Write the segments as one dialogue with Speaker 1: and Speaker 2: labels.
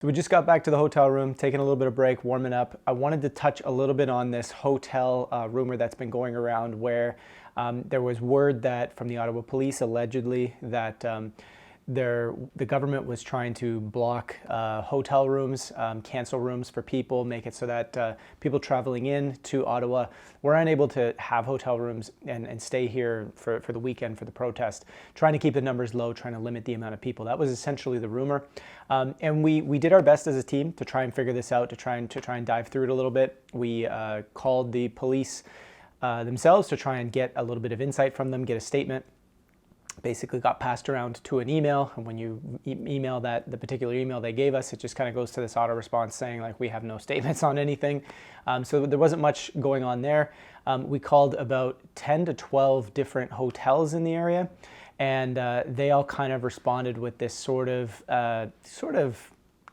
Speaker 1: So we just got back to the hotel room, taking a little bit of break, warming up. I wanted to touch a little bit on this hotel rumor that's been going around where there was word that from the Ottawa police allegedly that the government was trying to block hotel rooms, cancel rooms for people, make it so that people traveling in to Ottawa were unable to have hotel rooms and stay here for the weekend for the protest, trying to keep the numbers low, trying to limit the amount of people. That was essentially the rumor. And we did our best as a team to try and figure this out, to try and dive through it a little bit. We called the police themselves to try and get a little bit of insight from them, get a statement. Basically got passed around to an email, and when you email the particular email they gave us, it just kind of goes to this auto response saying like we have no statements on anything. So there wasn't much going on there. We called about 10 to 12 different hotels in the area, and they all kind of responded with this sort of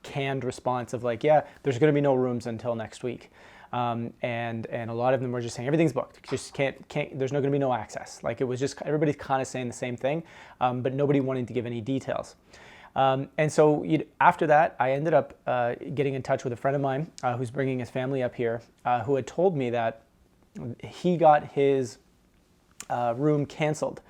Speaker 1: canned response of like, yeah, there's going to be no rooms until next week. And a lot of them were just saying everything's booked. Just can't. There's not going to be no access. Like it was just everybody's kind of saying the same thing, but nobody wanting to give any details. And so after that, I ended up getting in touch with a friend of mine who's bringing his family up here, who had told me that he got his room canceled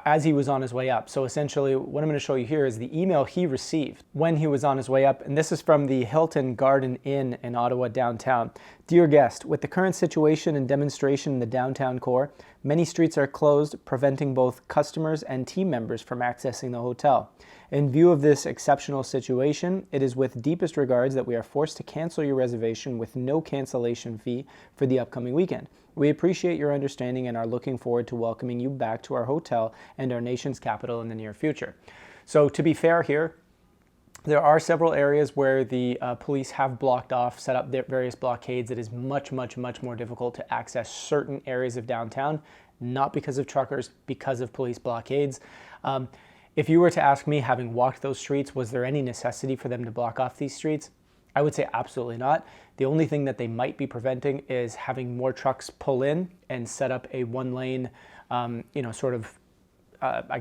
Speaker 1: as he was on his way up. So essentially what I'm going to show you here is the email he received when he was on his way up. And this is from the Hilton Garden Inn in Ottawa downtown. Dear guest, with the current situation and demonstration in the downtown core, many streets are closed, preventing both customers and team members from accessing the hotel. In view of this exceptional situation, it is with deepest regards that we are forced to cancel your reservation with no cancellation fee for the upcoming weekend. We appreciate your understanding and are looking forward to welcoming you back to our hotel and our nation's capital in the near future. So to be fair here, there are several areas where the police have blocked off, set up their various blockades. It is much, much, much more difficult to access certain areas of downtown, not because of truckers, because of police blockades. If you were to ask me, having walked those streets, was there any necessity for them to block off these streets? I would say absolutely not. The only thing that they might be preventing is having more trucks pull in and set up a one-lane, I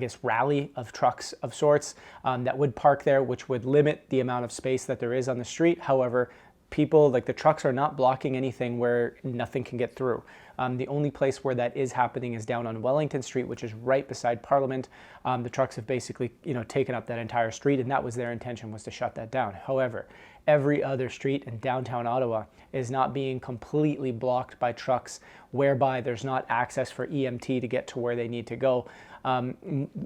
Speaker 1: guess, rally of trucks of sorts that would park there, which would limit the amount of space that there is on the street. However, people, like the trucks are not blocking anything where nothing can get through. The only place where that is happening is down on Wellington Street, which is right beside Parliament. The trucks have basically, taken up that entire street, and that was their intention, was to shut that down. However, every other street in downtown Ottawa is not being completely blocked by trucks, whereby there's not access for EMT to get to where they need to go.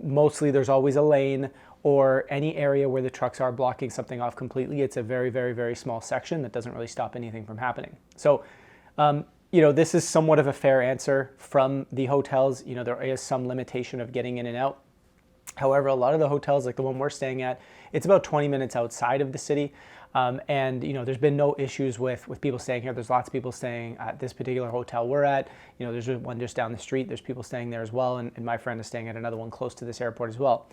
Speaker 1: Mostly there's always a lane or any area where the trucks are blocking something off completely. It's a very, very, very small section that doesn't really stop anything from happening. So, this is somewhat of a fair answer from the hotels. There is some limitation of getting in and out. However, a lot of the hotels, like the one we're staying at, it's about 20 minutes outside of the city. And there's been no issues with people staying here. There's lots of people staying at this particular hotel we're at. There's one just down the street. There's people staying there as well. And my friend is staying at another one close to this airport as well.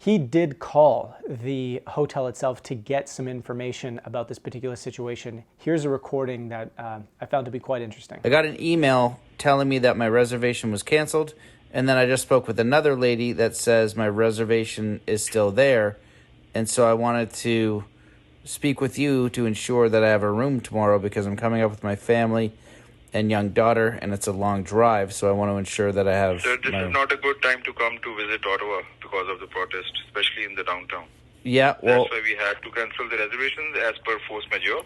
Speaker 1: He did call the hotel itself to get some information about this particular situation. Here's a recording that I found to be quite interesting.
Speaker 2: I got an email telling me that my reservation was canceled, and then I just spoke with another lady that says my reservation is still there, and so I wanted to speak with you to ensure that I have a room tomorrow because I'm coming up with my family and young daughter, and it's a long drive, so I want to ensure that I have...
Speaker 3: Sir, this is not a good time to come to visit Ottawa because of the protest, especially in the downtown.
Speaker 2: Yeah, well...
Speaker 3: That's why we had to cancel the reservations as per force majeure.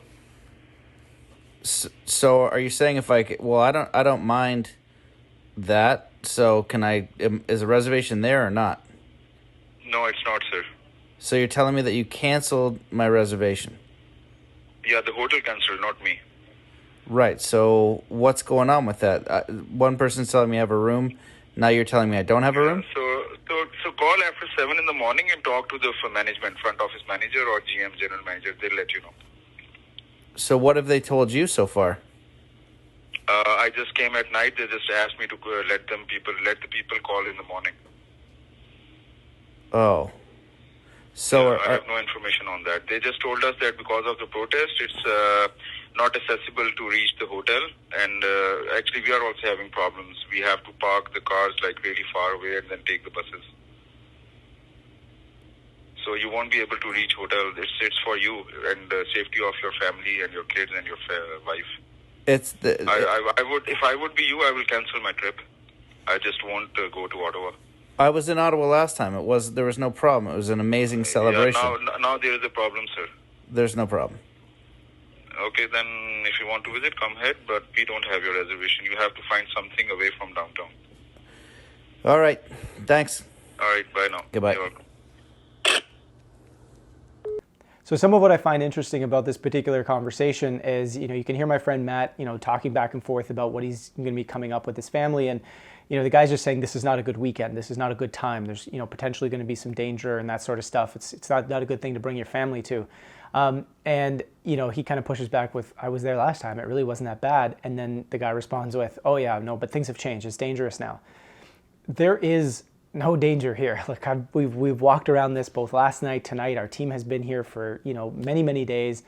Speaker 2: So are you saying if I... Well, I don't mind that, so can I... Is a reservation there or not?
Speaker 3: No, it's not, sir.
Speaker 2: So you're telling me that you canceled my reservation?
Speaker 3: Yeah, the hotel canceled, not me.
Speaker 2: Right, so what's going on with that? One person's telling me I have a room, now you're telling me I don't have a room?
Speaker 3: So call after 7 in the morning and talk to the management, front office manager or GM, general manager. They'll let you know.
Speaker 2: So what have they told you so far?
Speaker 3: I just came at night. They just asked me to let the people call in the morning.
Speaker 2: Oh. So
Speaker 3: I have no information on that. They just told us that because of the protest, it's not accessible to reach the hotel, and actually we are also having problems. We have to park the cars like really far away and then take the buses. So you won't be able to reach hotel. It's for you and the safety of your family and your kids and your wife.
Speaker 2: It's the.
Speaker 3: I would, if I would be you, I will cancel my trip. I just won't go to Ottawa.
Speaker 2: I was in Ottawa last time. There was no problem. It was an amazing celebration.
Speaker 3: Yeah, now there is a problem, sir.
Speaker 2: There's no problem.
Speaker 3: Okay, then if you want to visit, come ahead, but we don't have your reservation. You have to find something away from downtown.
Speaker 2: All right. Thanks.
Speaker 3: All right, bye now.
Speaker 2: Goodbye.
Speaker 3: You're welcome.
Speaker 1: So some of what I find interesting about this particular conversation is, you can hear my friend Matt, talking back and forth about what he's going to be coming up with his family. And, the guy's just saying this is not a good weekend. This is not a good time. There's, potentially going to be some danger and that sort of stuff. It's not a good thing to bring your family to. And, he kind of pushes back with, I was there last time. It really wasn't that bad. And then the guy responds with, oh yeah, no, but things have changed. It's dangerous now. There is no danger here. Like we've walked around this both last night, tonight. Our team has been here for many, many days.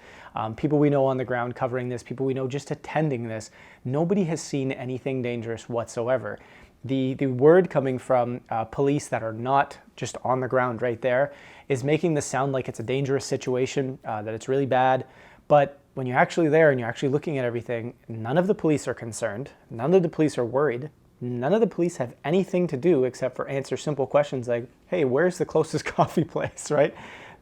Speaker 1: People we know on the ground covering this, people we know just attending this. Nobody has seen anything dangerous whatsoever. The word coming from police that are not just on the ground right there is making this sound like it's a dangerous situation, that it's really bad. But when you're actually there and you're actually looking at everything, none of the police are concerned. None of the police are worried. None of the police have anything to do except for answer simple questions like, hey, where's the closest coffee place, right?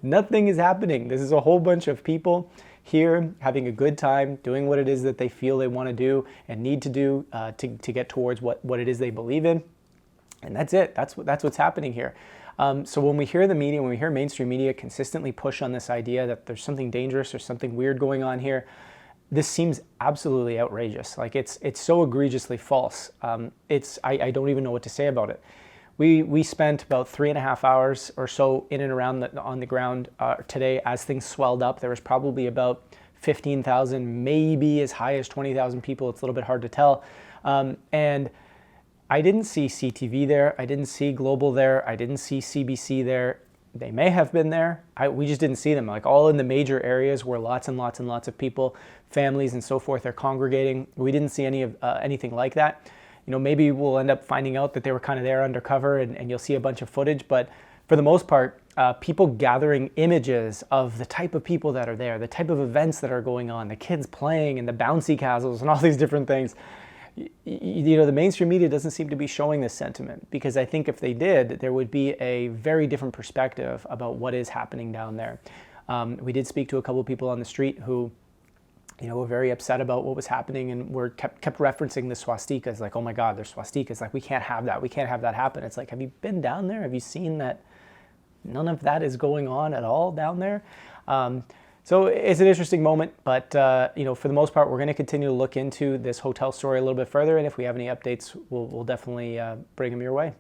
Speaker 1: Nothing is happening. This is a whole bunch of people here having a good time, doing what it is that they feel they want to do and need to do to get towards what it is they believe in. And that's it. That's what's happening here. So when we hear the media, when we hear mainstream media consistently push on this idea that there's something dangerous or something weird going on here, this seems absolutely outrageous. Like it's so egregiously false. I don't even know what to say about it. We spent about 3.5 hours or so in and around on the ground today as things swelled up. There was probably about 15,000, maybe as high as 20,000 people. It's a little bit hard to tell. And I didn't see CTV there. I didn't see Global there. I didn't see CBC there. They may have been there. We just didn't see them. Like all in the major areas where lots and lots and lots of people, families and so forth are congregating. We didn't see anything like that. Maybe we'll end up finding out that they were kind of there undercover and you'll see a bunch of footage. But for the most part, people gathering images of the type of people that are there, the type of events that are going on, the kids playing and the bouncy castles and all these different things. The mainstream media doesn't seem to be showing this sentiment, because I think if they did, there would be a very different perspective about what is happening down there. We did speak to a couple of people on the street who, were very upset about what was happening and were kept referencing the swastikas, like, oh my God, there's swastikas, like we can't have that, we can't have that happen. It's like, have you been down there? Have you seen that none of that is going on at all down there? So it's an interesting moment, but for the most part, we're going to continue to look into this hotel story a little bit further, and if we have any updates, we'll definitely bring them your way.